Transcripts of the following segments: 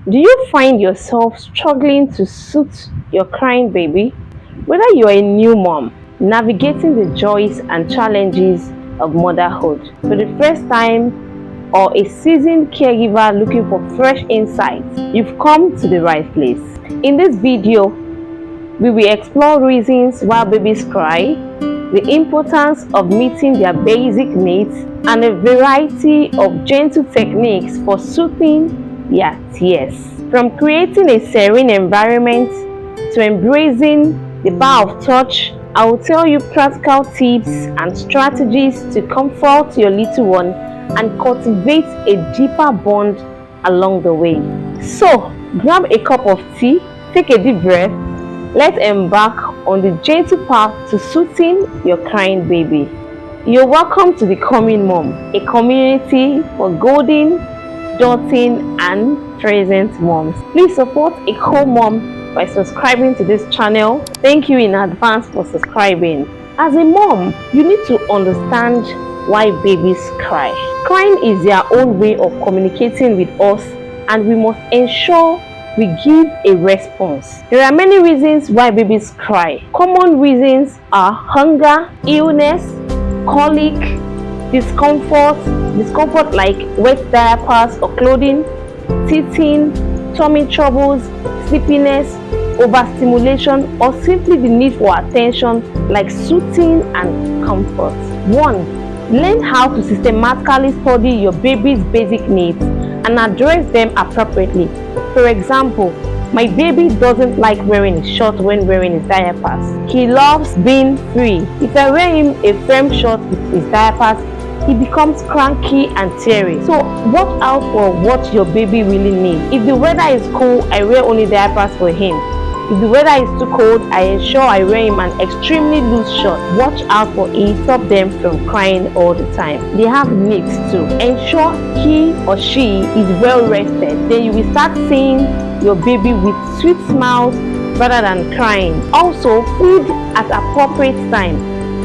Do you find yourself struggling to soothe your crying baby? Whether you're a new mom, navigating the joys and challenges of motherhood for the first time, or a seasoned caregiver looking for fresh insights, you've come to the right place. In this video, we will explore reasons why babies cry, the importance of meeting their basic needs, and a variety of gentle techniques for soothing their tears. From creating a serene environment to embracing the power of touch, I will tell you practical tips and strategies to comfort your little one and cultivate a deeper bond along the way. So, grab a cup of tea, take a deep breath. Let's embark on the gentle path to soothing your crying baby. You're welcome to the Coming Mom, a community for golden, doting, and present moms. Please support a co-mom by subscribing to this channel. Thank you in advance for subscribing. As a mom, you need to understand why babies cry. Crying is their own way of communicating with us, and we must ensure we give a response. There are many reasons why babies cry. Common reasons are hunger, illness, colic, discomfort like wet diapers or clothing, teething, tummy troubles, sleepiness, overstimulation, or simply the need for attention like soothing and comfort. 1. Learn how to systematically study your baby's basic needs and address them appropriately. For example, my baby doesn't like wearing his shorts when wearing his diapers. He loves being free. If I wear him a firm short with his diapers, he becomes cranky and teary. So watch out for what your baby really needs. If the weather is cool, I wear only diapers for him. If the weather is too cold, I ensure I wear him an extremely loose short. Watch out for it. Stop them from crying all the time. They have needs too. Ensure he or she is well rested. Then you will start seeing your baby with sweet smiles rather than crying. Also, feed at appropriate time,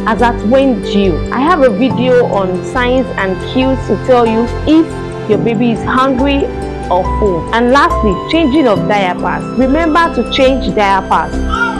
as at when due. I have a video on signs and cues to tell you if your baby is hungry or full. And lastly, changing of diapers. Remember to change diapers.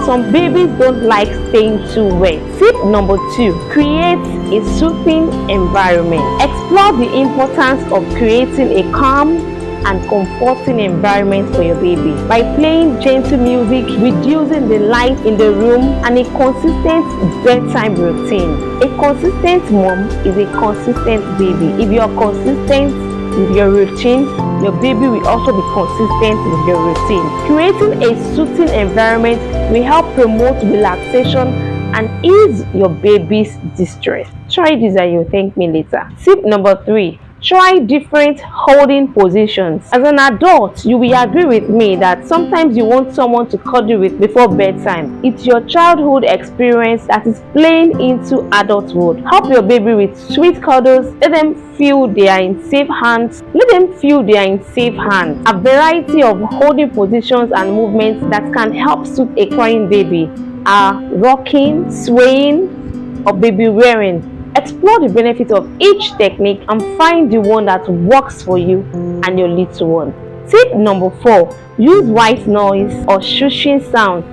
Some babies don't like staying too wet. Tip number 2, create a soothing environment. Explore the importance of creating a calm and comforting environment for your baby by playing gentle music, reducing the light in the room, and a consistent bedtime routine. A consistent mom is a consistent baby. If you are consistent with your routine, your baby will also be consistent with your routine. Creating a soothing environment will help promote relaxation and ease your baby's distress. Try this and you'll thank me later. Tip number 3, try different holding positions. As an adult, you will agree with me that sometimes you want someone to cuddle with before bedtime. It's your childhood experience that is playing into adulthood. Help your baby with sweet cuddles. Let them feel they are in safe hands. A variety of holding positions and movements that can help soothe a crying baby are rocking, swaying, or baby wearing. Explore the benefits of each technique and find the one that works for you and your little one. Tip number 4, use white noise or shushing sounds.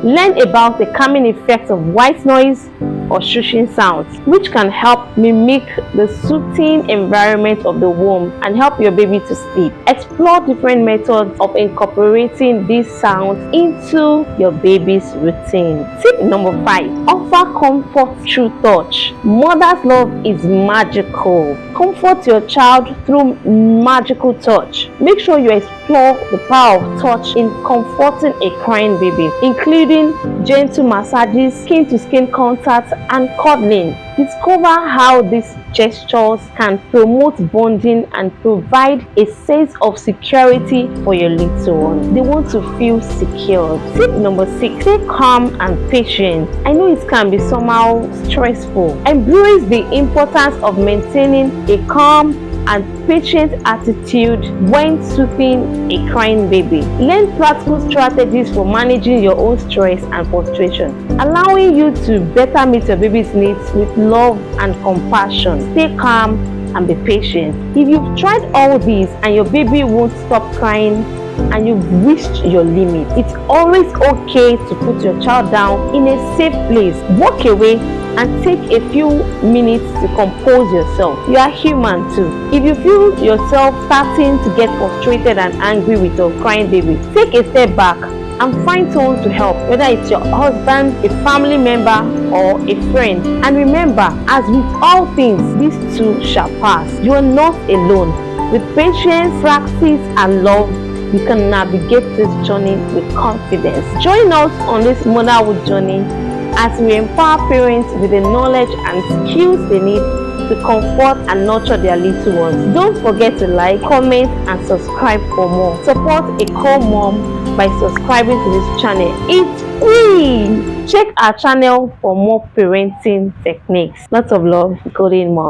Learn about the calming effects of white noise or shushing sounds, which can help mimic the soothing environment of the womb and help your baby to sleep. Explore different methods of incorporating these sounds into your baby's routine. Tip number 5, offer comfort through touch. Mother's love is magical. Comfort your child through magical touch. Make sure you explore the power of touch in comforting a crying baby, including gentle massages, skin-to-skin contact, and cuddling. Discover how these gestures can promote bonding and provide a sense of security for your little one. They want to feel secure. Tip number 6, stay calm and patient. I know it can be somehow stressful. Embrace the importance of maintaining a calm and patient attitude when soothing a crying baby. Learn practical strategies for managing your own stress and frustration, allowing you to better meet your baby's needs with love and compassion. Stay calm, and be patient. If you've tried all these and your baby won't stop crying and you've reached your limit, it's always okay to put your child down in a safe place. Walk away and take a few minutes to compose yourself. You are human too. If you feel yourself starting to get frustrated and angry with your crying baby, take a step back and find someone to help, whether it's your husband, a family member, or a friend. And remember, as with all things, these too shall pass. You are not alone. With patience, practice, and love, you can navigate this journey with confidence. Join us on this motherhood journey as we empower parents with the knowledge and skills they need to comfort and nurture their little ones. Don't forget to like, comment, and subscribe for more. Support a co-mom by subscribing to this channel. It's free. Check our channel for more parenting techniques. Lots of love, Golden Mom.